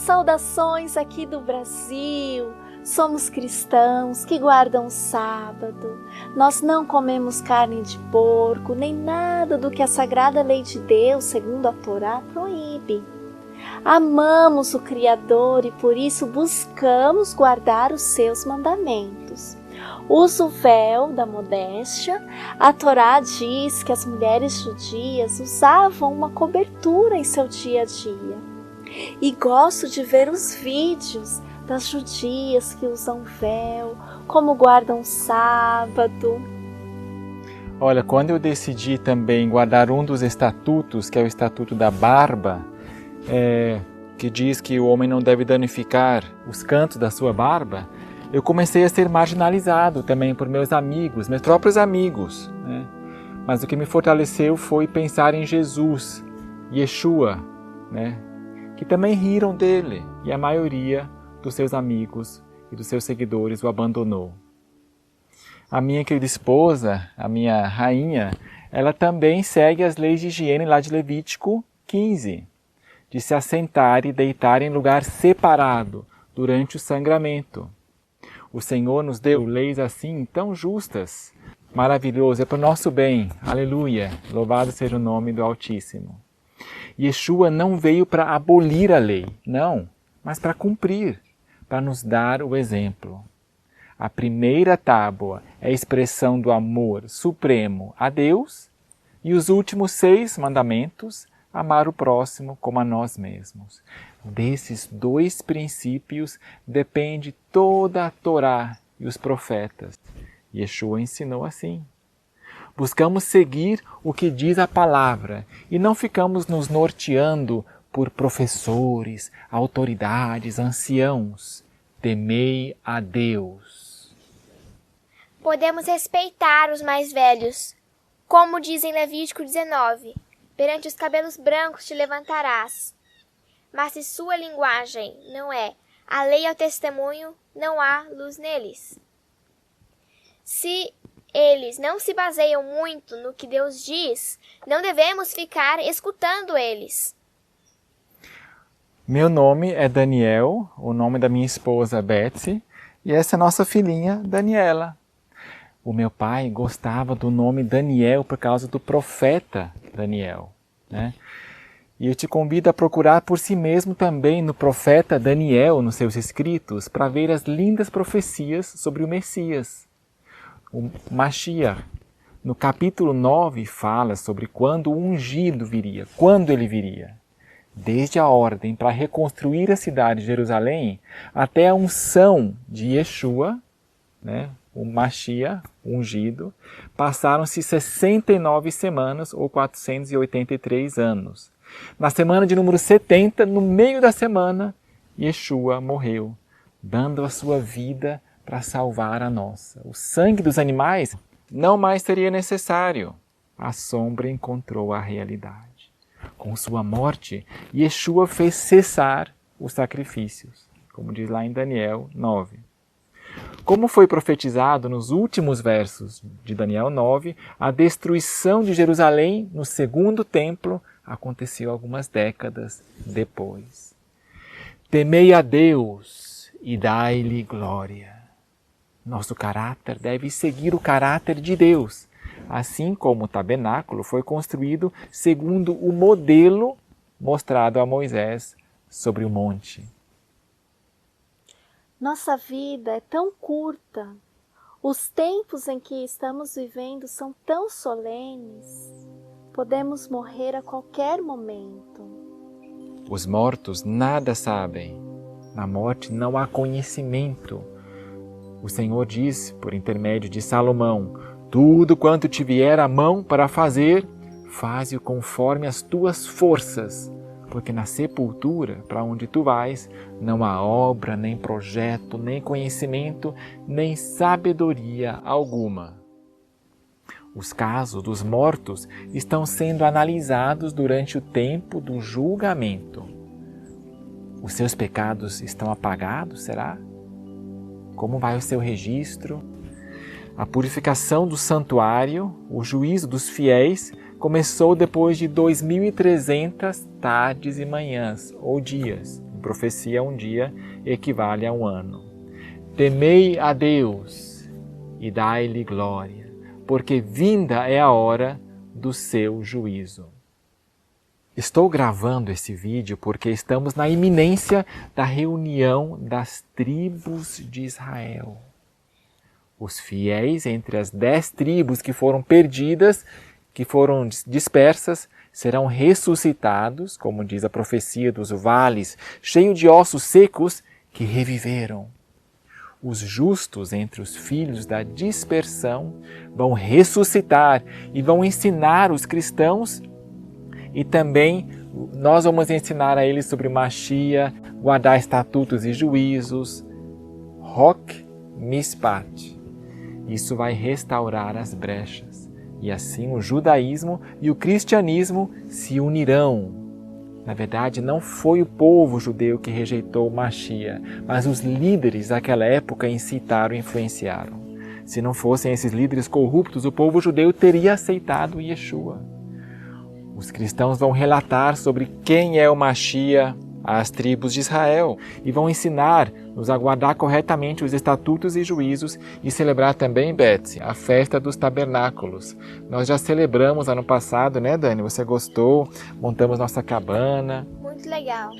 Saudações aqui do Brasil. Somos cristãos que guardam o sábado. Nós não comemos carne de porco, nem nada do que a sagrada lei de Deus, segundo a Torá, proíbe. Amamos o Criador e por isso buscamos guardar os seus mandamentos. Usa o véu da modéstia. A Torá diz que as mulheres judias usavam uma cobertura em seu dia a dia. E gosto de ver os vídeos das judias que usam véu, como guardam o sábado. Olha, quando eu decidi também guardar um dos estatutos, que é o Estatuto da Barba, que diz que o homem não deve danificar os cantos da sua barba, eu comecei a ser marginalizado também por meus amigos, meus próprios amigos, né? Mas o que me fortaleceu foi pensar em Jesus, Yeshua, né? Que também riram dele, e a maioria dos seus amigos e dos seus seguidores o abandonou. A minha querida esposa, a minha rainha, ela também segue as leis de higiene lá de Levítico 15, de se assentar e deitar em lugar separado durante o sangramento. O Senhor nos deu leis assim tão justas, maravilhoso, é para o nosso bem, aleluia, louvado seja o nome do Altíssimo. Yeshua não veio para abolir a lei, não, mas para cumprir, para nos dar o exemplo. A primeira tábua é a expressão do amor supremo a Deus e os últimos 6 mandamentos, amar o próximo como a nós mesmos. Desses 2 princípios depende toda a Torá e os profetas. Yeshua ensinou assim. Buscamos seguir o que diz a palavra e não ficamos nos norteando por professores, autoridades, anciãos. Temei a Deus. Podemos respeitar os mais velhos, como diz em Levítico 19, perante os cabelos brancos te levantarás. Mas se sua linguagem não é a lei e o testemunho, não há luz neles. Se eles não se baseiam muito no que Deus diz, não devemos ficar escutando eles. Meu nome é Daniel, o nome da minha esposa Betsy, e essa é nossa filhinha Daniela. O meu pai gostava do nome Daniel por causa do profeta Daniel, né? E eu te convido a procurar por si mesmo também no profeta Daniel, nos seus escritos, para ver as lindas profecias sobre o Messias, o Mashiach. No capítulo 9 fala sobre quando o ungido viria, quando ele viria. Desde a ordem para reconstruir a cidade de Jerusalém até a unção de Yeshua, né, o Mashiach, o ungido, passaram-se 69 semanas ou 483 anos. Na semana de número 70, no meio da semana, Yeshua morreu, dando a sua vida para salvar a nossa. O sangue dos animais não mais seria necessário. A sombra encontrou a realidade. Com sua morte, Yeshua fez cessar os sacrifícios, como diz lá em Daniel 9. Como foi profetizado nos últimos versos de Daniel 9, a destruição de Jerusalém no segundo templo aconteceu algumas décadas depois. Temei a Deus e dai-lhe glória. Nosso caráter deve seguir o caráter de Deus, assim como o tabernáculo foi construído segundo o modelo mostrado a Moisés sobre o monte. Nossa vida é tão curta, os tempos em que estamos vivendo são tão solenes, podemos morrer a qualquer momento. Os mortos nada sabem, na morte não há conhecimento. O Senhor diz, por intermédio de Salomão, tudo quanto te vier à mão para fazer, faze-o conforme as tuas forças, porque na sepultura, para onde tu vais, não há obra, nem projeto, nem conhecimento, nem sabedoria alguma. Os casos dos mortos estão sendo analisados durante o tempo do julgamento. Os seus pecados estão apagados, será? Como vai o seu registro? A purificação do santuário, o juízo dos fiéis, começou depois de 2.300 tardes e manhãs, ou dias. Em profecia, um dia equivale a um ano. Temei a Deus e dai-lhe glória, porque vinda é a hora do seu juízo. Estou gravando esse vídeo porque estamos na iminência da reunião das tribos de Israel. Os fiéis entre as 10 tribos que foram perdidas, que foram dispersas, serão ressuscitados, como diz a profecia dos vales, cheios de ossos secos que reviveram. Os justos entre os filhos da dispersão vão ressuscitar e vão ensinar os cristãos, e também nós vamos ensinar a eles sobre Mashiach, guardar estatutos e juízos, Hok Mishpat. Isso vai restaurar as brechas. E assim o judaísmo e o cristianismo se unirão. Na verdade, não foi o povo judeu que rejeitou Mashiach, mas os líderes daquela época incitaram e influenciaram. Se não fossem esses líderes corruptos, o povo judeu teria aceitado Yeshua. Os cristãos vão relatar sobre quem é o Mashiach às tribos de Israel e vão ensinar-nos a guardar corretamente os estatutos e juízos e celebrar também, Betsy, a festa dos tabernáculos. Nós já celebramos ano passado, né, Dani? Você gostou? Montamos nossa cabana. Muito legal.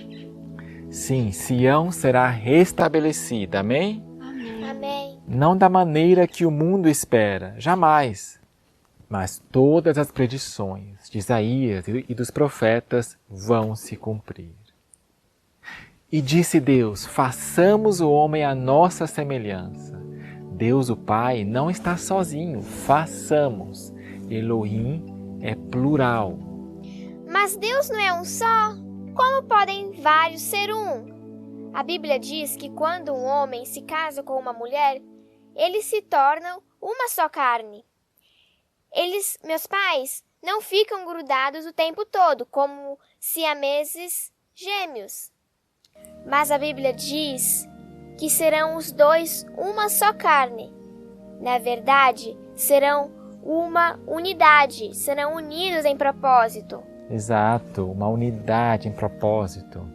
Sim, Sião será restabelecida, amém? Amém. Amém. Não da maneira que o mundo espera, jamais. Mas todas as predições de Isaías e dos profetas vão se cumprir. E disse Deus, façamos o homem à nossa semelhança. Deus o Pai não está sozinho, façamos. Elohim é plural. Mas Deus não é um só? Como podem vários ser um? A Bíblia diz que quando um homem se casa com uma mulher, eles se tornam uma só carne. Meus pais, não ficam grudados o tempo todo, como siameses gêmeos. Mas a Bíblia diz que serão os dois uma só carne. Na verdade, serão uma unidade, serão unidos em propósito. Exato, uma unidade em propósito.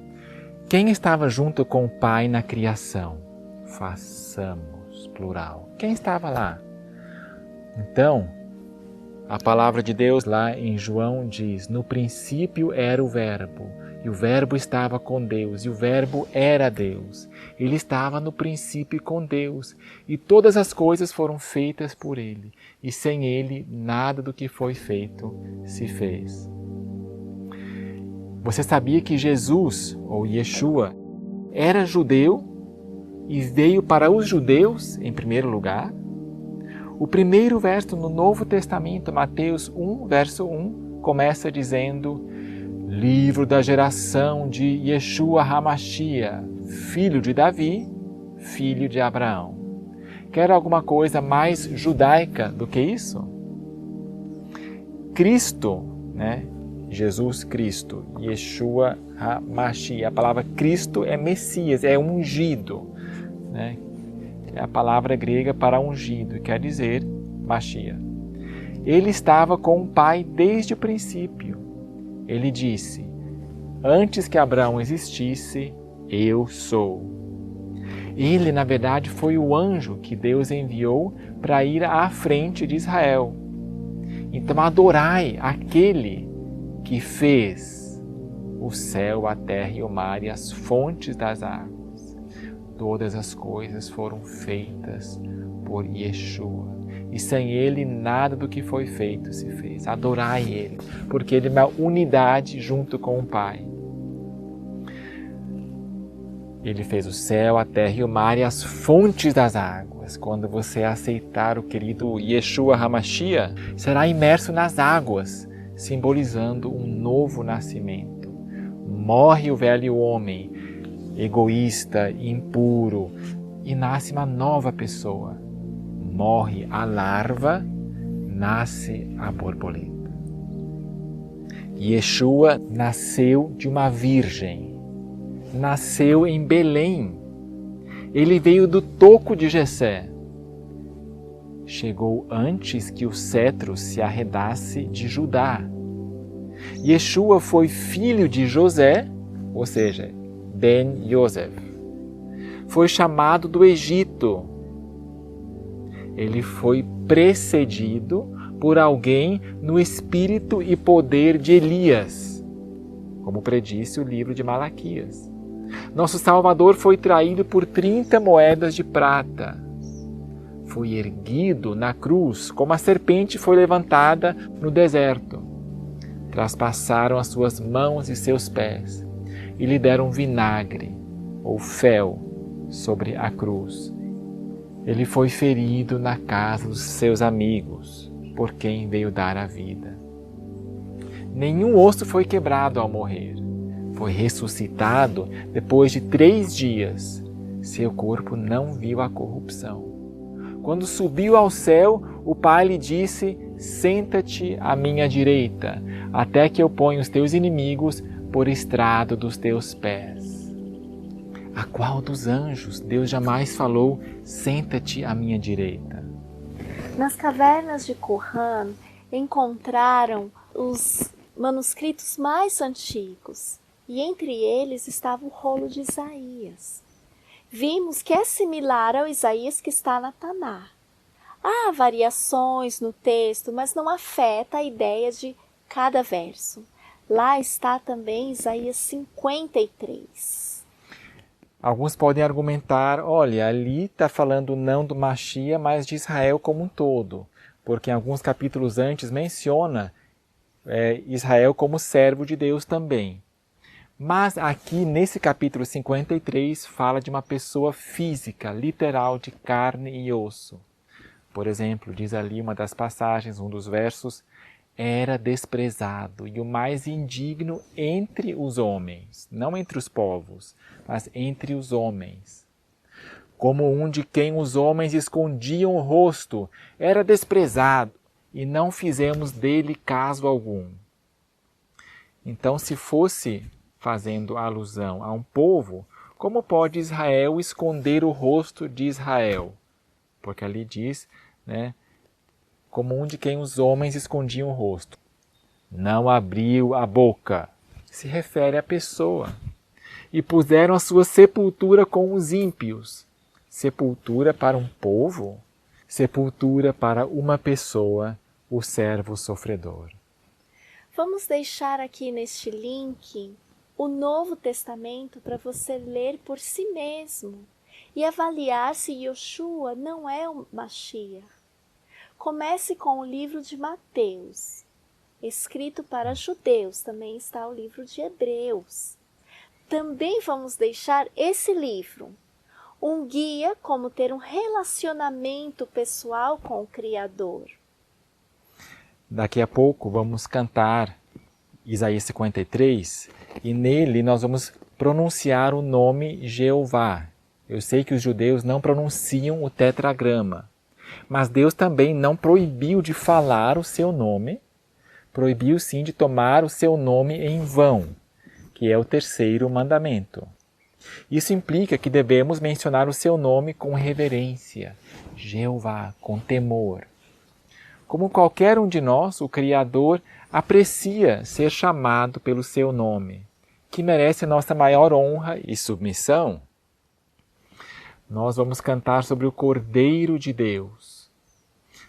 Quem estava junto com o Pai na criação? Façamos, plural. Quem estava lá? Então, a palavra de Deus lá em João diz, no princípio era o Verbo, e o Verbo estava com Deus, e o Verbo era Deus. Ele estava no princípio com Deus, e todas as coisas foram feitas por Ele, e sem Ele nada do que foi feito se fez. Você sabia que Jesus, ou Yeshua, era judeu e veio para os judeus em primeiro lugar? O primeiro verso no Novo Testamento, Mateus 1, verso 1, começa dizendo, livro da geração de Yeshua HaMashiach, filho de Davi, filho de Abraão. Quer alguma coisa mais judaica do que isso? Cristo, né? Jesus Cristo, Yeshua HaMashiach. A palavra Cristo é Messias, é ungido, né? É a palavra grega para ungido, quer dizer Mashiach. Ele estava com o Pai desde o princípio. Ele disse, antes que Abraão existisse, eu sou. Ele, na verdade, foi o anjo que Deus enviou para ir à frente de Israel. Então adorai aquele que fez o céu, a terra e o mar e as fontes das águas. Todas as coisas foram feitas por Yeshua. E sem Ele, nada do que foi feito se fez. Adorai Ele, porque Ele é uma unidade junto com o Pai. Ele fez o céu, a terra e o mar e as fontes das águas. Quando você aceitar o querido Yeshua HaMashiach, será imerso nas águas, simbolizando um novo nascimento. Morre o velho homem, egoísta, impuro, e nasce uma nova pessoa. Morre a larva, nasce a borboleta. Yeshua nasceu de uma virgem, nasceu em Belém. Ele veio do toco de Jessé. Chegou antes que o cetro se arredasse de Judá. Yeshua foi filho de José, ou seja, Ben Yosef. Foi chamado do Egito. Ele foi precedido por alguém no espírito e poder de Elias, como predisse o livro de Malaquias. Nosso Salvador foi traído por 30 moedas de prata. Foi erguido na cruz, como a serpente foi levantada no deserto. Traspassaram as suas mãos e seus pés e lhe deram vinagre ou fel sobre a cruz. Ele foi ferido na casa dos seus amigos, por quem veio dar a vida. Nenhum osso foi quebrado ao morrer. Foi ressuscitado depois de 3 dias. Seu corpo não viu a corrupção. Quando subiu ao céu, o Pai lhe disse: senta-te à minha direita, até que eu ponha os teus inimigos por estrado dos teus pés. A qual dos anjos Deus jamais falou: senta-te à minha direita? Nas cavernas de Qumran encontraram os manuscritos mais antigos e entre eles estava o rolo de Isaías. Vimos que é similar ao Isaías que está na Taná. Há variações no texto, mas não afeta a ideia de cada verso. Lá está também Isaías 53. Alguns podem argumentar, olha, ali está falando não do Mashiach, mas de Israel como um todo, porque em alguns capítulos antes menciona Israel como servo de Deus também. Mas aqui nesse capítulo 53 fala de uma pessoa física, literal, de carne e osso. Por exemplo, diz ali uma das passagens, um dos versos: era desprezado e o mais indigno entre os homens, não entre os povos, mas entre os homens. Como um de quem os homens escondiam o rosto, era desprezado e não fizemos dele caso algum. Então, se fosse fazendo alusão a um povo, como pode Israel esconder o rosto de Israel? Porque ali diz, como um de quem os homens escondiam o rosto. Não abriu a boca, se refere à pessoa. E puseram a sua sepultura com os ímpios. Sepultura para um povo, sepultura para uma pessoa, o servo sofredor. Vamos deixar aqui neste link o Novo Testamento para você ler por si mesmo e avaliar se Yeshua não é o Mashiach. Comece com o livro de Mateus, escrito para judeus, também está o livro de Hebreus. Também vamos deixar esse livro, um guia como ter um relacionamento pessoal com o Criador. Daqui a pouco vamos cantar Isaías 53 e nele nós vamos pronunciar o nome Jeová. Eu sei que os judeus não pronunciam o tetragrama, mas Deus também não proibiu de falar o seu nome, proibiu sim de tomar o seu nome em vão, que é o 3º mandamento. Isso implica que devemos mencionar o seu nome com reverência, Jeová, com temor. Como qualquer um de nós, o Criador aprecia ser chamado pelo seu nome, que merece a nossa maior honra e submissão. Nós vamos cantar sobre o Cordeiro de Deus.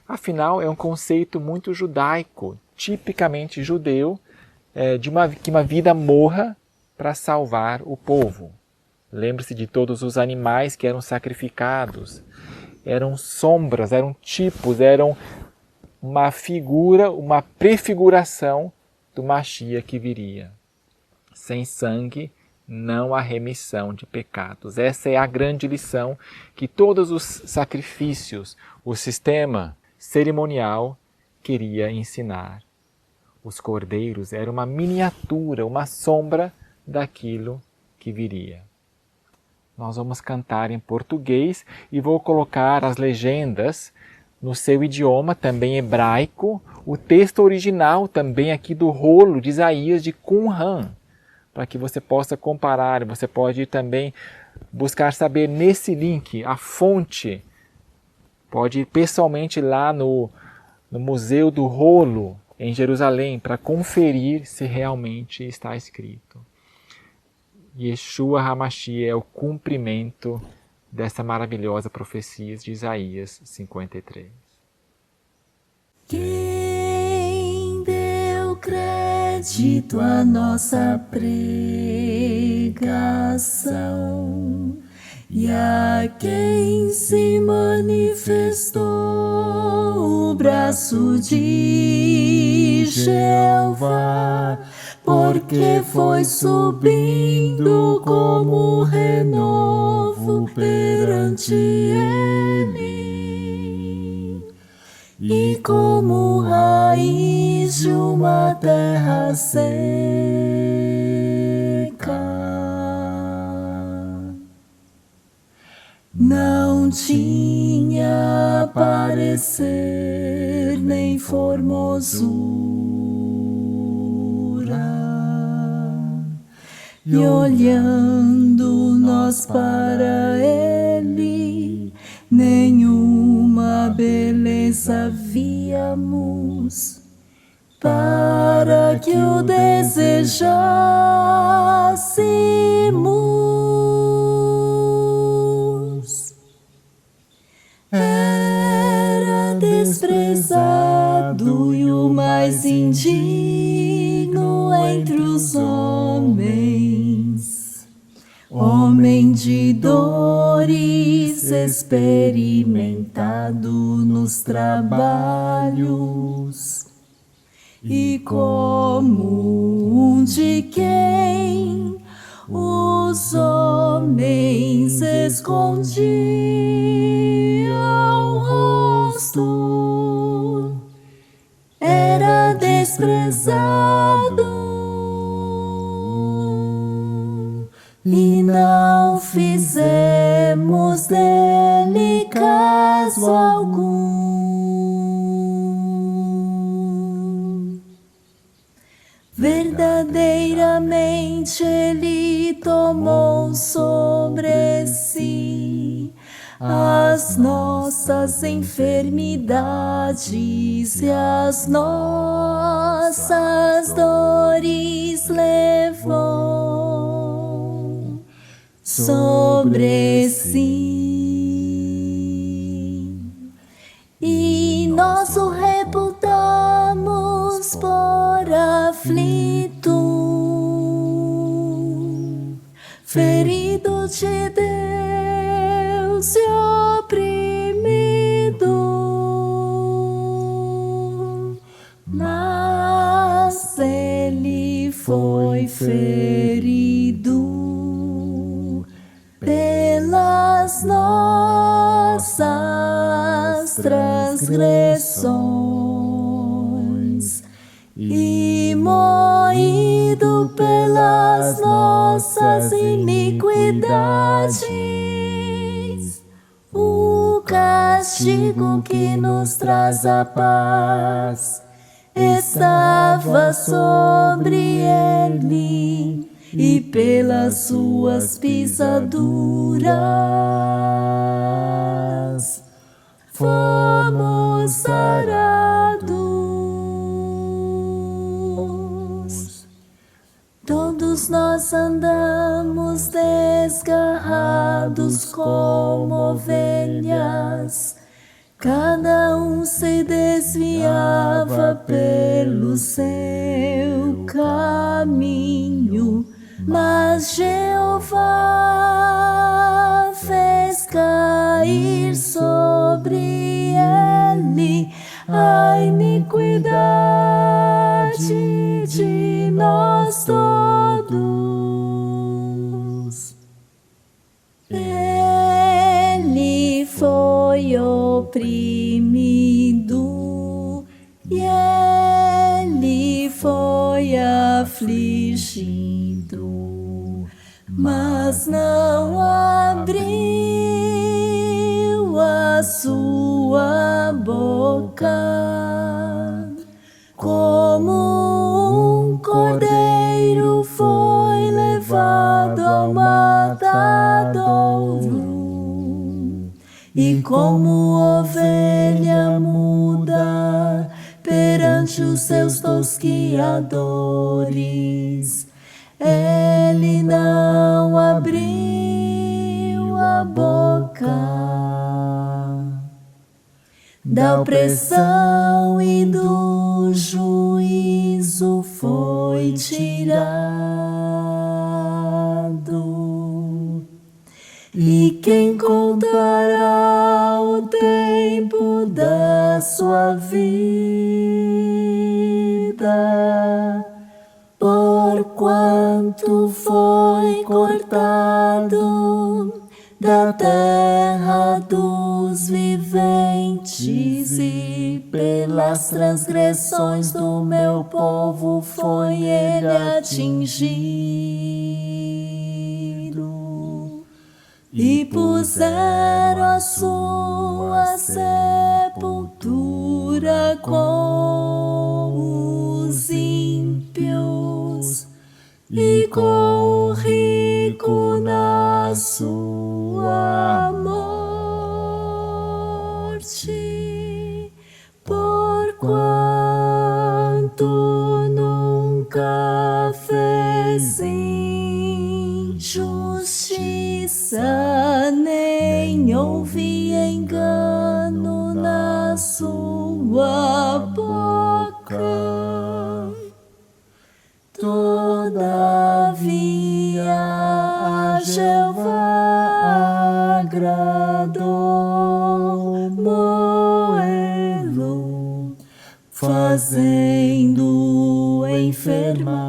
Afinal, é um conceito muito judaico, tipicamente judeu, que uma vida morra para salvar o povo. Lembre-se de todos os animais que eram sacrificados. Eram sombras, eram tipos, eram uma figura, uma prefiguração do Mashiach que viria. Sem sangue não há remissão de pecados. Essa é a grande lição que todos os sacrifícios, o sistema cerimonial queria ensinar. Os cordeiros eram uma miniatura, uma sombra daquilo que viria. Nós vamos cantar em português e vou colocar as legendas no seu idioma, também hebraico, o texto original também aqui do rolo de Isaías de Qumran, para que você possa comparar. Você pode também buscar saber nesse link a fonte. Pode ir pessoalmente lá no Museu do Rolo em Jerusalém para conferir se realmente está escrito. Yeshua HaMashiach é o cumprimento dessa maravilhosa profecia de Isaías 53. Quem deu crédito à nossa pregação e a quem se manifestou o braço de Jeová, porque foi subindo como renovo perante ele, e como raiz de uma terra seca. Não tinha parecer nem formosura, e olhando nós para ele, nenhuma beleza víamos para que o desejássemos. Era desprezado e o mais indigno entre os homens, homem de dores, experimentado nos trabalhos, e como de quem os homens escondiam o rosto, era desprezado e não fizemos dele caso algum. Verdadeiramente ele tomou sobre si as nossas enfermidades e as nossas dores levou sobre si, e nós o reputamos por aflito, ferido de Deus e oprimido, mas ele foi ferido pelas nossas transgressões e moído pelas nossas iniquidades. O castigo que nos traz a paz estava sobre ele, e pelas suas pisaduras fomos sarados. Todos nós andamos desgarrados como ovelhas, cada um se desviava pelo seu caminho, mas Jeová fez cair sobre ele a iniquidade de nós todos. Ele foi oprimido e ele foi afligido, mas não abriu a sua boca. Como um cordeiro foi levado ao matadouro, e como ovelha muda perante perante os seus tosquiadores. Ele não abriu a boca. Da opressão e do juízo foi tirado. E quem contará o tempo da sua vida? Porquanto foi cortado da terra dos viventes, e pelas transgressões do meu povo foi ele atingido. E puseram a sua sepultura com os ímpios e com o rico na sua morte, porquanto nunca fez injustiça, nem houve engano na sua boca. Todavia a Jeová agradou moê-lo, fazendo-o enfermar.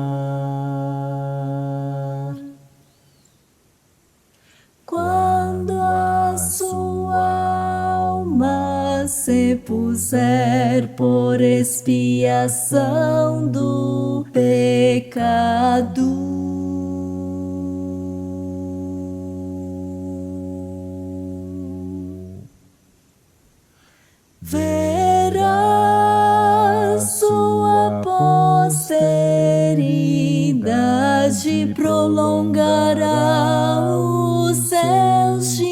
Quando a sua alma se puser por expiação do pecado, verá sua posteridade, prolongará os seus dias.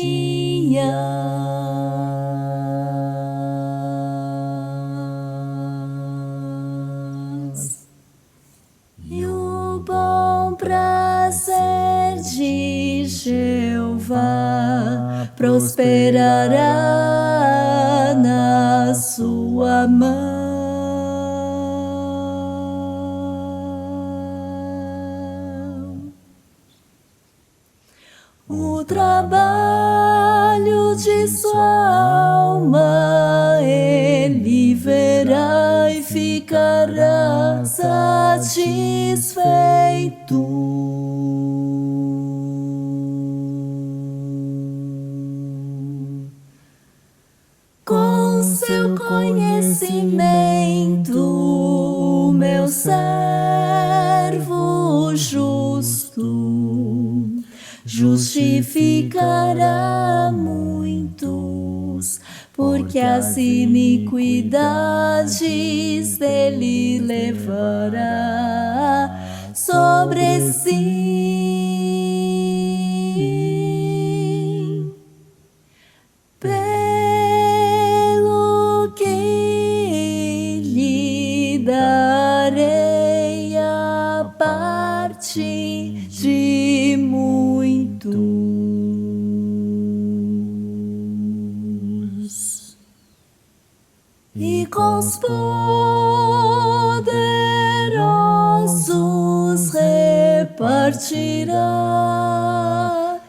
E o bom prazer de Jeová prosperará na sua mão. O trabalho de sua alma ele verá e ficará satisfeito. Com seu conhecimento, o meu servo justo justificará muitos, porque as iniquidades dele levará sobre si. Pelo que lhe darei a parte de muitos, e com os poderosos repartirá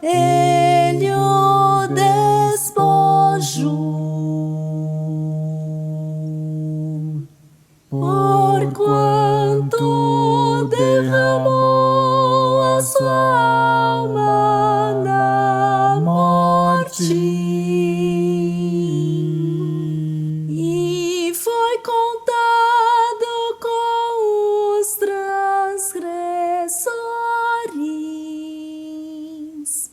ele o despojo. Porquanto derramou a sua alma na morte e foi contado com os transgressores,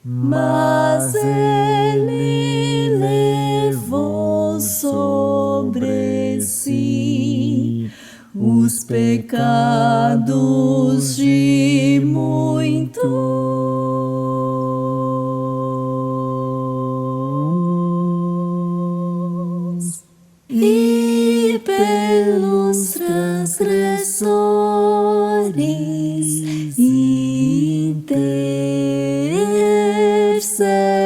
mas ele levou sobre si os pecados de muitos, e intercede.